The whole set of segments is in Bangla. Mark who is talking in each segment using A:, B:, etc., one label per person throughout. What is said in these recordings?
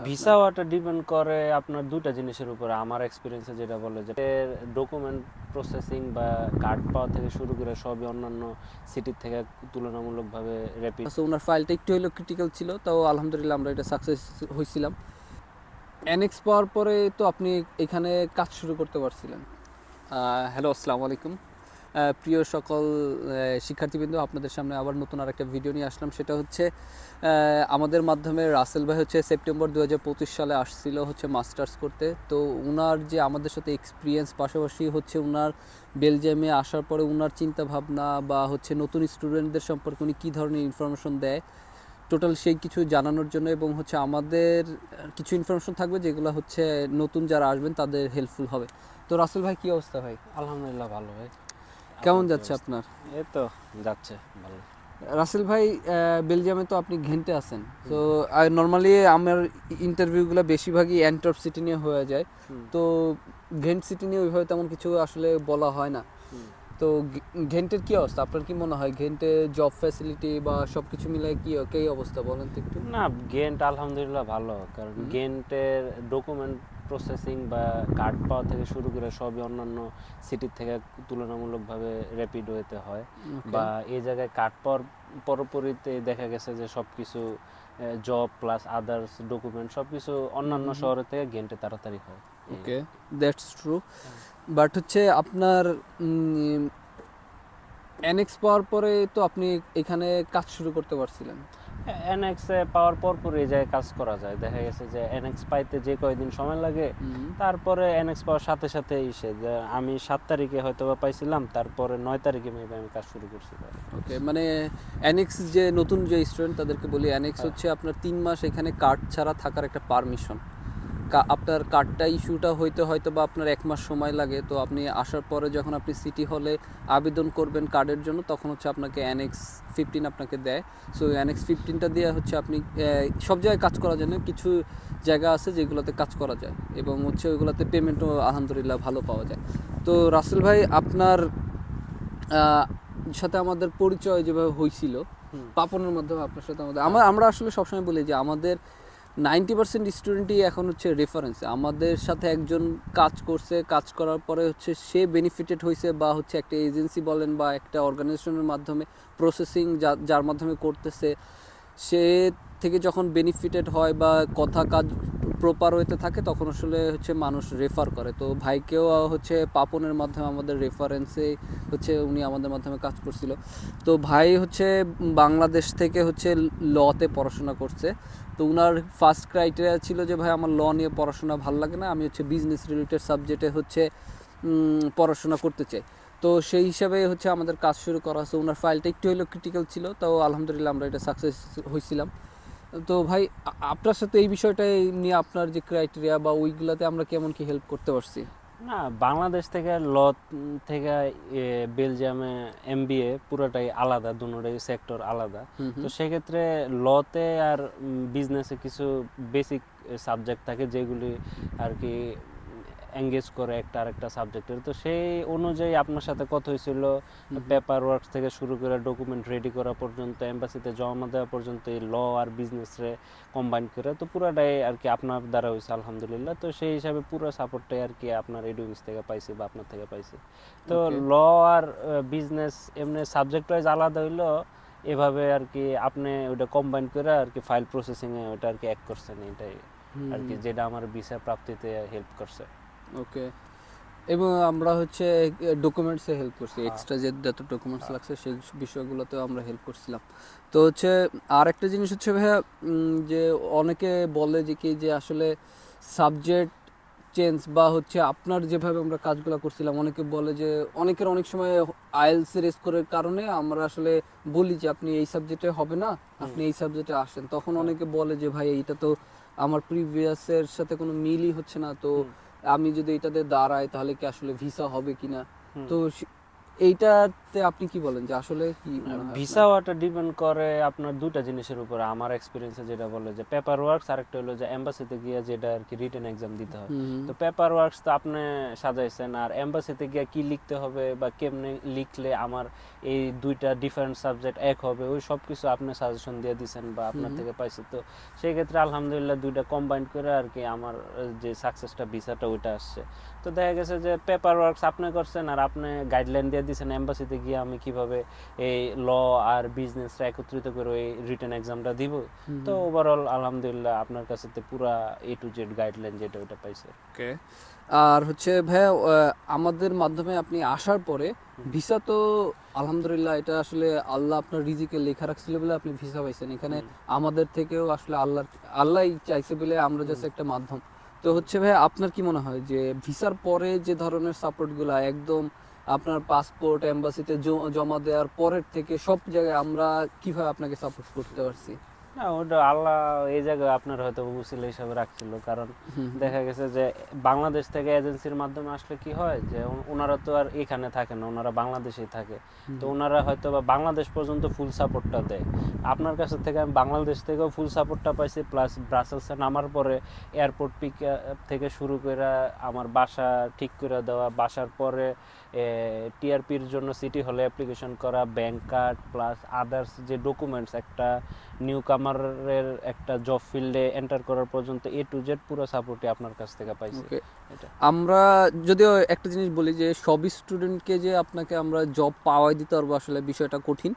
A: ভিসা ওটা ডিপেন্ড করে আপনার দুইটা জিনিসের উপরে। আমার এক্সপিরিয়েন্সে যেটা বলে যে ডকুমেন্ট প্রসেসিং বা কার্ড পাওয়া থেকে শুরু করে সবই অন্যান্য সিটির থেকে তুলনামূলকভাবে র্যাপিড।
B: সো ওনার ফাইলটা একটু হলেও ক্রিটিক্যাল ছিল, তাও আলহামদুলিল্লাহ আমরা এটা সাকসেস হয়েছিলাম। এনএক্স পাওয়ার পরে তো আপনি এখানে কাজ শুরু করতে পারছিলেন। হ্যালো, আসসালামু আলাইকুম প্রিয় সকল শিক্ষার্থীবৃন্দ, আপনাদের সামনে আবার নতুন আরেকটা ভিডিও নিয়ে আসলাম। সেটা হচ্ছে আমাদের মাধ্যমে রাসেল ভাই হচ্ছে সেপ্টেম্বর 2025 সালে আসছিল হচ্ছে মাস্টার্স করতে। তো উনার যে আমাদের সাথে এক্সপিরিয়েন্স, পাশাপাশি হচ্ছে উনার বেলজিয়ামে আসার পরে উনার চিন্তা ভাবনা বা হচ্ছে নতুন স্টুডেন্টদের সম্পর্কে উনি কী ধরনের ইনফরমেশন দেয়, টোটাল সেই কিছু জানানোর জন্য, এবং হচ্ছে আমাদের কিছু ইনফরমেশন থাকবে যেগুলো হচ্ছে নতুন যারা আসবেন তাদের হেল্পফুল হবে। তো রাসেল ভাই, কী অবস্থা ভাই?
A: আলহামদুলিল্লাহ ভালো ভাই।
B: কেমন যাচ্ছে আপনার?
A: এই তো যাচ্ছে ভালো।
B: রাসেল ভাই, বেলজিয়ামে তো আপনি ঘেন্টে আছেন। তো নর্মালি আমার ইন্টারভিউগুলো বেশিরভাগই অ্যান্টওয়ার্প সিটি নিয়ে হয়ে যায়। তো ঘেন্ট সিটি নিয়ে ওইভাবে তেমন কিছু আসলে বলা হয় না। তো ঘেন্টের কী অবস্থা? আপনার কি মনে হয় ঘেন্টে জব ফ্যাসিলিটি বা সব কিছু মিলে কী অবস্থা বলেন তো একটু।
A: না, গেন্ট আলহামদুলিল্লাহ ভালো, কারণ গেন্টের ডকুমেন্ট প্রসেসিং বা কার্ড পাওয়া থেকে শুরু করে সবই অন্যান্য সিটির থেকে তুলনামূলকভাবে র্যাপিড ওয়েতে হয়। বা এই জায়গায় কার্ড পাওয়ার পরপরিতে দেখা গেছে যে সব কিছু জব প্লাস আদার্স ডকুমেন্ট সব কিছু অন্যান্য শহরের থেকে গেন্টে তাড়াতাড়ি হয়।
B: ওকে, দ্যাটস ট্রু। বাট হচ্ছে আপনার এনএক্স পাওয়ার পরে তো আপনি এখানে কাজ শুরু করতে পারছিলেন।
A: এনএক্স পাওয়ার পর এই জায়গায় কাজ করা যায়। দেখা গেছে যে এনএক্স পাইতে যে কয়দিন সময় লাগে, তারপরে এনএক্স পাওয়ার সাথে সাথে এসে যে আমি 7 তারিখে হয়তো বা পাইছিলাম, তারপরে 9 তারিখে মেবি আমি কাজ শুরু করছি।
B: ওকে, মানে এনএক্স যে নতুন যে স্টুডেন্ট তাদেরকে বলি, এনএক্স হচ্ছে আপনার 3 মাস এখানে কার্ড ছাড়া থাকার একটা পারমিশন। আপনার কার্ডটা ইস্যুটা হয়তো বা আপনার 1 মাস সময় লাগে। তো আপনি আসার পরে যখন আপনি সিটি হলে আবেদন করবেন কার্ডের জন্য, তখন হচ্ছে আপনাকে এনএক্স 15 আপনাকে দেয়। সো এনএক্স 15টা দিয়ে হচ্ছে আপনি সব জায়গায় কাজ করা যায় না, কিছু জায়গা আছে যেগুলোতে কাজ করা যায়, এবং হচ্ছে ওইগুলোতে পেমেন্টও আলহামদুলিল্লাহ ভালো পাওয়া যায়। তো রাসেল ভাই, আপনার সাথে আমাদের পরিচয় যেভাবে হয়েছিল পাপনের মাধ্যমে, আপনার সাথে আমরা আসলে সবসময় বলি যে আমাদের 90% স্টুডেন্টই এখন হচ্ছে রেফারেন্সে। আমাদের সাথে একজন কাজ করছে, কাজ করার পরে হচ্ছে সে বেনিফিটেড হয়েছে, বা হচ্ছে একটা এজেন্সি বলেন বা একটা অর্গানাইজেশনের মাধ্যমে প্রসেসিং যার মাধ্যমে করতেছে, সে থেকে যখন বেনিফিটেড হয় বা কথা কাজ প্রপার হইতে থাকে, তখন আসলে হচ্ছে মানুষ রেফার করে। তো ভাইকেও হচ্ছে পাপনের মাধ্যমে আমাদের রেফারেন্সে হচ্ছে উনি আমাদের মাধ্যমে কাজ করছিল। তো ভাই হচ্ছে বাংলাদেশ থেকে হচ্ছে লতে পড়াশোনা করছে। তো উনার ফার্স্ট ক্রাইটেরিয়া ছিল যে ভাই আমার ল নিয়ে পড়াশোনা ভালো লাগে না, আমি হচ্ছে বিজনেস রিলেটেড সাবজেক্টে হচ্ছে পড়াশোনা করতে চাই। তো সেই হিসাবে হচ্ছে আমাদের কাজ শুরু করা হচ্ছে। ওনার ফাইলটা একটু হলেও ক্রিটিক্যাল ছিল, তাও আলহামদুলিল্লাহ আমরা এটা সাকসেস হয়েছিলাম। তো ভাই, আপনার সাথে এই বিষয়টা নিয়ে আপনার যে ক্রাইটেরিয়া বা ওইগুলাতে আমরা কেমন কি হেল্প করতে পারছি?
A: না, বাংলাদেশ থেকে ল থেকে বেলজিয়ামে এমবিএ পুরোটাই আলাদা, দুটোটাই সেক্টর আলাদা। তো সেক্ষেত্রে লতে আর বিজনেসে কিছু বেসিক সাবজেক্ট থাকে যেগুলি আর কি এঙ্গেজ করে একটা আরেকটা সাবজেক্টের। তো সেই অনুযায়ী আপনার সাথে কথা হয়েছিল, পেপার ওয়ার্ক থেকে শুরু করে ডকুমেন্ট রেডি করা পর্যন্ত, এম্বাসিতে জমা দেওয়া পর্যন্ত, এই ল আর বিজনেসে কম্বাইন করে। তো পুরোটাই আর কি আপনার দ্বারা হয়েছে আলহামদুলিল্লাহ। তো সেই হিসাবে পুরো সাপোর্টটাই আর কি আপনার এডুবিস থেকে পাইছি বা আপনার থেকে পাইছি। তো ল আর বিজনেস এমনি সাবজেক্ট ওয়াইজ আলাদা হইলো, এভাবে আর কি আপনি ওটা কম্বাইন করে আর কি ফাইল প্রসেসিংয়ে ওটা আর কি এক করছেন, এটাই আর কি যেটা আমার ভিসা প্রাপ্তিতে হেল্প করছে।
B: ওকে, এবং আমরা হচ্ছে ডকুমেন্টসে হেল্প করছি, এক্সট্রা যে যত ডকুমেন্টস লাগছে সেই বিষয়গুলোতেও আমরা হেল্প করছিলাম। তো হচ্ছে আর একটা জিনিস হচ্ছে ভাইয়া, যে অনেকে বলে যে কি যে আসলে সাবজেক্ট চেঞ্জ বা হচ্ছে আপনার যেভাবে আমরা কাজগুলো করছিলাম, অনেকে বলে যে অনেকের অনেক সময় আইএলটিএস এর স্কোরের কারণে আমরা আসলে বলি যে আপনি এই সাবজেক্টে হবে না, আপনি এই সাবজেক্টে আসেন। তখন অনেকে বলে যে ভাই এইটা তো আমার প্রিভিয়াসের সাথে কোনো মিলই হচ্ছে না, তো আমি যদি এটাতে দাঁড়াই তাহলে কি আসলে ভিসা হবে কিনা। তো এইটাতে আপনি কি বলেন যে আসলে কি মনে হয়
A: ভিসা ওয়াটা ডিপেন্ড করে আপনার দুইটা জিনিসের উপর। আমার এক্সপিরিয়েন্সে যেটা বলে যে পেপার ওয়ার্কস, আরেকটা হলো যে এম্বাসিতে গিয়ে যেটা আর কি রিটেন এক্সাম দিতে হয়। তো পেপার ওয়ার্কস তো আপনি সাজাইছেন, আর এম্বাসিতে গিয়ে কি লিখতে হবে বা কেমনে লিখলে আমার এই দুইটা ডিফারেন্ট সাবজেক্ট এক হবে, ওই সব কিছু আপনি সাজেশন দিয়ে দিছেন বা আপনার থেকে পাইছি। তো সেই ক্ষেত্রে আলহামদুলিল্লাহ দুইটা কম্বাইন করে আর কি আমার যে সাকসেসটা ভিসাটা ওইটা আসছে। তো দেখা গেছে যে পেপার ওয়ার্কস আপনি করছেন আর আপনি গাইডলাইন দিয়ে দিয়েছেন এম্বাসিতে গিয়ে আমি কিভাবে এই ল আর বিজনেসটা একত্রিত করে ওই রিটেন এক্সামটা দিব। তো ওভারঅল আলহামদুলিল্লাহ আপনার কাছে তো পুরা A to Z গাইডলাইন যেটা ওটা পাইছে।
B: ওকে। আর হচ্ছে ভাইয়া আমাদের মাধ্যমে আপনি আসার পরে ভিসা তো আলহামদুলিল্লাহ এটা আসলে আল্লাহ আপনার রিজিকে লেখা রাখছিল বলে আপনি ভিসা পাইছেন। এখানে আমাদের থেকেও আসলে আল্লাহই চাইছে বলে আমরা জাস্ট একটা মাধ্যম। তো হচ্ছে ভাই আপনার কি মনে হয় যে ভিসার পরে যে ধরনের সাপোর্টগুলো একদম আপনার পাসপোর্ট এম্বাসিতে জমা দেওয়ার পরের থেকে সব জায়গায় আমরা কিভাবে আপনাকে সাপোর্ট করতে পারছি?
A: না, ওটা আল্লাহ এই জায়গায় আপনার হয়তো উসিলা হিসাবে রাখছিল। কারণ দেখা গেছে যে বাংলাদেশ থেকে এজেন্সির মাধ্যমে আসলে কি হয় যে ওনারা তো আর এখানে থাকে না, ওনারা বাংলাদেশেই থাকে। তো ওনারা হয়তো বা বাংলাদেশ পর্যন্ত ফুল সাপোর্টটা দেয়। আপনার কাছে থেকে আমি বাংলাদেশ থেকেও ফুল সাপোর্টটা পাইছি, প্লাস ব্রাসেলসে নামার পরে এয়ারপোর্ট পিক থেকে শুরু করে আমার বাসা ঠিক করে দেওয়া, বাসার পরে টিআরপির জন্য সিটি হলে অ্যাপ্লিকেশন করা, ব্যাংক কার্ড প্লাস আদার্স যে ডকুমেন্টস একটা নিউ কামারের একটা জব ফিল্ডে এন্টার করার পর্যন্ত A to Z পুরো সাপোর্টই আপনার কাছ থেকে পাইছি। এটা
B: আমরা যদিও একটা জিনিস বলি যে সব স্টুডেন্টকে যে আপনাকে আমরা জব পাওয়াই দিতে পারবো আসলে বিষয়টা কঠিন,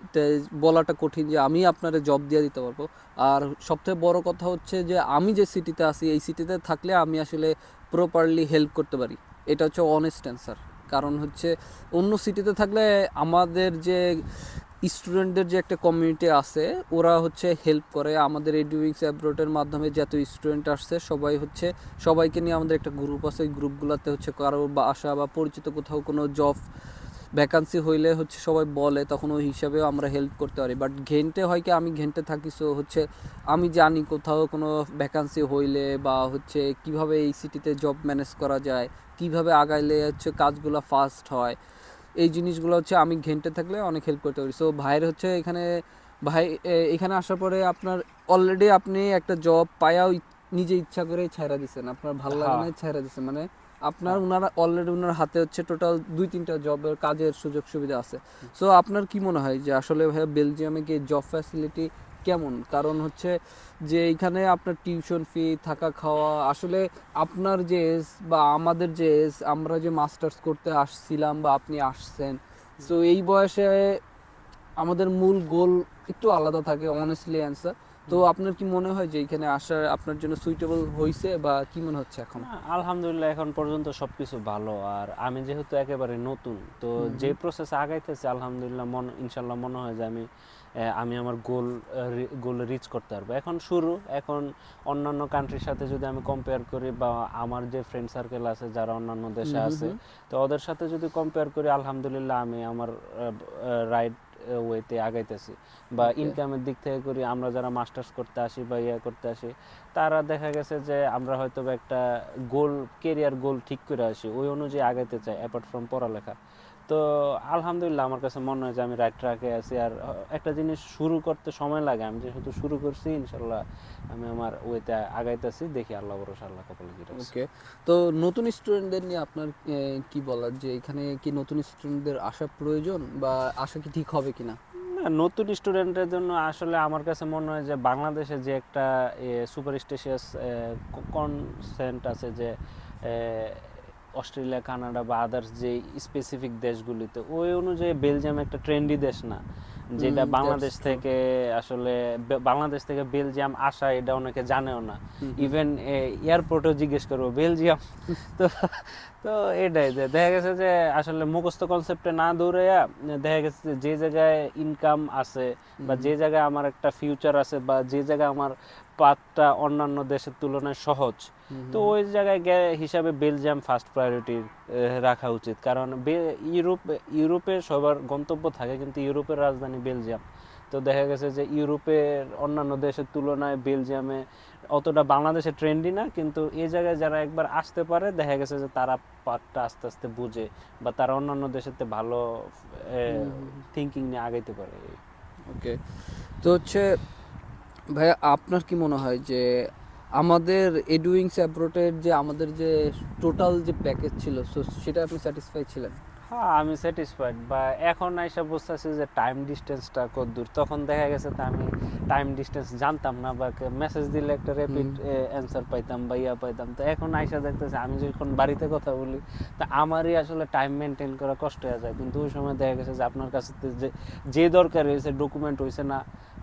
B: এটা বলাটা কঠিন যে আমি আপনার জব দিয়ে দিতে পারবো। আর সবথেকে বড় কথা হচ্ছে যে আমি যে সিটিতে আছি এই সিটিতে থাকলে আমি আসলে প্রপারলি হেল্প করতে পারি, এটা হচ্ছে অনেস্ট অ্যান্সার। কারণ হচ্ছে অন্য সিটিতে থাকলে আমাদের যে স্টুডেন্টদের যে একটা কমিউনিটি আছে ওরা হচ্ছে হেল্প করে। আমাদের এডুইক্স অ্যাব্রোডের মাধ্যমে যত স্টুডেন্ট আসছে সবাই হচ্ছে সবাইকে নিয়ে আমাদের একটা গ্রুপ আছে, ওই গ্রুপগুলোতে হচ্ছে কারো বাসা বা পরিচিত কোথাও কোনো জব ভ্যাকান্সি হইলে হচ্ছে সবাই বলে, তখন ওই হিসাবেও আমরা হেল্প করতে পারি। বাট ঘেন্টে হয় কি আমি ঘেন্টে থাকি, সো হচ্ছে আমি জানি কোথাও কোনো ভ্যাকান্সি হইলে বা হচ্ছে কিভাবে এই সিটিতে জব ম্যানেজ করা যায়, কিভাবে আগাইলে হচ্ছে কাজগুলো ফাস্ট হয়, এই জিনিসগুলো হচ্ছে আমি ঘেন্টে থাকলে অনেক হেল্প করতে পারি। সো ভাইয়ের হচ্ছে এখানে এখানে আসার পরে আপনার অলরেডি আপনি একটা জব পায়াও নিজে ইচ্ছা করে ছাইরা দিচ্ছেন, আপনার ভালো লাগে না ছাইরা দিচ্ছেন, মানে আপনার ওনারা অলরেডি ওনার হাতে হচ্ছে টোটাল 2-3টা জবের কাজের সুযোগ সুবিধা আছে। সো আপনার কি মনে হয় যে আসলে ভাই বেলজিয়ামে গিয়ে জব ফ্যাসিলিটি কেমন? কারণ হচ্ছে যে এখানে আপনার টিউশন ফি, থাকা খাওয়া, আসলে আপনার যে এজ বা আমাদের যে এজ, আমরা যে মাস্টার্স করতে আসছিলাম বা আপনি আসছেন, সো এই বয়সে আমাদের মূল গোল একটু আলাদা থাকে, অনেস্টলি অ্যান্সার। তো আপনার কি মনে হয় যে এখানে আসা আপনার জন্য সুইটেবল হয়েছে বা কি মনে হচ্ছে এখন?
A: আলহামদুলিল্লাহ এখন পর্যন্ত সবকিছু ভালো। আর আমি যেহেতু একেবারে নতুন, তো যে প্রসেস আগাইতেছে আলহামদুলিল্লাহ ইনশাল্লাহ মনে হয় যে আমি আমার গোল রিচ করতে পারবো। এখন অন্যান্য কান্ট্রির সাথে যদি আমি কম্পেয়ার করি বা আমার যে ফ্রেন্ড সার্কেল আছে যারা অন্যান্য দেশে আছে, তো ওদের সাথে যদি কম্পেয়ার করি আলহামদুলিল্লাহ আমি আমার রাইট ওয়েতে আগাইতেছি। বা ইনকামের দিক থেকে করি, আমরা যারা মাস্টার্স করতে আসি বা করতে আসি, তারা দেখা গেছে যে আমরা হয়তো একটা কেরিয়ার গোল ঠিক করে আসি, ওই অনুযায়ী আগাইতে চাই অ্যাপার্ট ফ্রম পড়ালেখা। তো আলহামদুলিল্লাহ আমার কাছে মনে হয় যে আমি রাইট ট্র্যাকে আছি। আর একটা জিনিস শুরু করতে সময় লাগে, আমি যেহেতু শুরু করছি ইনশাল্লাহ আমি আমার ওয়েতে আগাইতেছি, দেখি আল্লাহ ভরসা, আল্লাহ কপালে কি রাখছে।
B: ওকে। তো নতুন স্টুডেন্টদের নিয়ে আপনার কি বলার, যে এখানে কি নতুন স্টুডেন্টদের আসা প্রয়োজন বা আসা কি ঠিক হবে কিনা?
A: না, নতুন স্টুডেন্টের জন্য আসলে আমার কাছে মনে হয় যে বাংলাদেশে যে একটা সুপারস্টিশিয়াস কনসেন্ট আছে যে অস্ট্রেলিয়া, কানাডা বা আদার্স যে স্পেসিফিক দেশগুলিতে, ওই অনুযায়ী বেলজিয়াম একটা ট্রেন্ডি দেশ না, যেটা বাংলাদেশ থেকে আসলে বাংলাদেশ থেকে বেলজিয়াম আসা এটা অনেকে জানেও না। ইভেন এয়ারপোর্টেও জিজ্ঞেস করবো বেলজিয়াম। তো তো এটাই যে দেখা গেছে যে আসলে মুখস্থ কনসেপ্টে না দৌড়াইয়া দেখা গেছে যে জায়গায় ইনকাম আছে বা যে জায়গায় আমার একটা ফিউচার আছে বা যে জায়গায় আমার পাথটা অন্যান্য দেশের তুলনায় সহজ, তো ওই জায়গায় হিসাবে বেলজিয়াম ফার্স্ট প্রায়োরিটি রাখা উচিত। কারণ ইউরোপে সবার গন্তব্য থাকে, কিন্তু ইউরোপের রাজধানী বেলজিয়াম। তো দেখা গেছে যে ইউরোপের অন্যান্য দেশের তুলনায় বেলজিয়ামে অতটা বাংলাদেশে ট্রেন্ডি না, কিন্তু এই জায়গায় যারা একবার আসতে পারে দেখা গেছে যে তারা পার্টটা আস্তে আস্তে বুঝে বা তারা অন্যান্য দেশেতে ভালো থিঙ্কিং নিয়ে আগাইতে পারে।
B: ওকে, তো হচ্ছে ভাইয়া আপনার কি মনে হয় যে আমাদের এডুইংস অ্যাব্রোডের যে আমাদের যে টোটাল যে প্যাকেজ ছিল সেটা আপনি স্যাটিসফাই ছিলেন?
A: হ্যাঁ, আমি স্যাটিসফাইড, বা এখন এসে বুঝতেছি যে টাইম ডিস্টেন্সটা কত দূর। তখন দেখা গেছে তো আমি টাইম ডিস্টেন্স জানতাম না, বা মেসেজ দিলে একটা র্যাপিড অ্যান্সার পাইতাম বা ইয়া পাইতাম। তো এখন আইসা দেখতেছি আমি যখন বাড়িতে কথা বলি তা আমারই আসলে টাইম মেনটেন করা কষ্ট হয়ে যায়। কিন্তু ওই সময় দেখা গেছে যে আপনার কাছে যে দরকার হয়েছে ডকুমেন্ট হয়েছে না,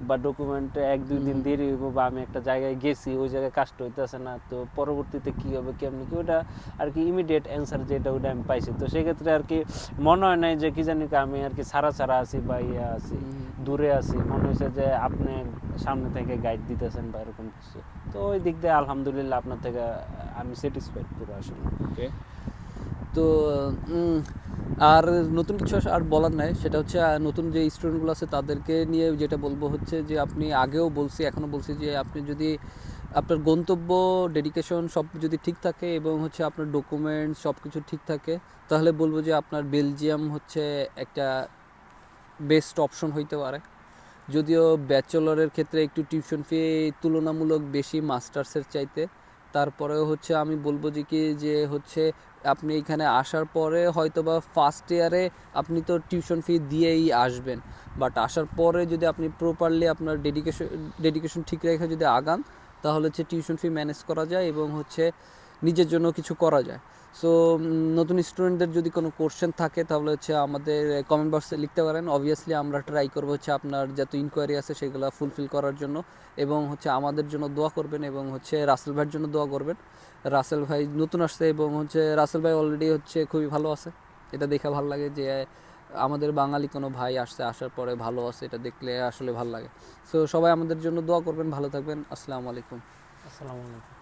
A: বা ডকুমেন্টে 1-2 দিন দেরি হইব, বা আমি একটা জায়গায় গেছি ওই জায়গায় কাজটা হইতেছে না, তো পরবর্তীতে কি হবে কেমনি কি, ওটা আর কি ইমিডিয়েট অ্যান্সার যেটা ওটা আমি পাইছি। তো সেক্ষেত্রে আর কি মনে হয় নাই যে কি জানি আমি আর কি ছাড়া আছি বা ইয়া আছি, দূরে আছি। মনে হয়েছে যে আপনি সামনে থেকে গাইড দিতেছেন বা এরকম কিছু। তো ওই দিক দিয়ে আলহামদুলিল্লাহ আপনার থেকে আমি স্যাটিসফাইড পুরো আসলে।
B: ওকে, তো আর নতুন কিছু আর বলার নাই, সেটা হচ্ছে নতুন যে স্টুডেন্টগুলো আছে তাদেরকে নিয়ে যেটা বলবো হচ্ছে যে আপনি আগেও বলছি এখনও বলছি যে আপনি যদি আপনার গন্তব্য ডেডিকেশন সব যদি ঠিক থাকে এবং হচ্ছে আপনার ডকুমেন্টস সব কিছু ঠিক থাকে, তাহলে বলবো যে আপনার বেলজিয়াম হচ্ছে একটা বেস্ট অপশন হইতে পারে। যদিও ব্যাচেলরের ক্ষেত্রে একটু টিউশন ফি তুলনামূলক বেশি মাস্টার্সের চাইতে, তারপরেও হচ্ছে আমি বলবো যে কি যে হচ্ছে আপনি এখানে আসার পরে হয়তো বা ফার্স্ট ইয়ারে আপনি তো টিউশন ফি দিয়েই আসবেন, বাট আসার পরে যদি আপনি প্রপারলি আপনার ডেডিকেশন ঠিক রেখে যদি আগান, তাহলে হচ্ছে টিউশন ফি ম্যানেজ করা যায় এবং হচ্ছে নিজের জন্য কিছু করা যায়। সো নতুন স্টুডেন্টদের যদি কোনো কোশ্চেন থাকে তাহলে হচ্ছে আমাদের কমেন্ট বক্সে লিখতে পারেন। অবভিয়াসলি আমরা ট্রাই করবো হচ্ছে আপনার যত ইনকোয়ারি আছে সেগুলো ফুলফিল করার জন্য, এবং হচ্ছে আমাদের জন্য দোয়া করবেন, এবং হচ্ছে রাসেল ভাইয়ের জন্য দোয়া করবেন। রাসেল ভাই নতুন আসছে এবং হচ্ছে রাসেল ভাই অলরেডি হচ্ছে খুবই ভালো আছে, এটা দেখে ভালো লাগে যে আমাদের বাঙালি কোনো ভাই আসছে, আসার পরে ভালো আছে, এটা দেখলে আসলে ভালো লাগে। সো সবাই আমাদের জন্য দোয়া করবেন, ভালো থাকবেন। আসসালামু আলাইকুম।
A: আসসালামু আলাইকুম।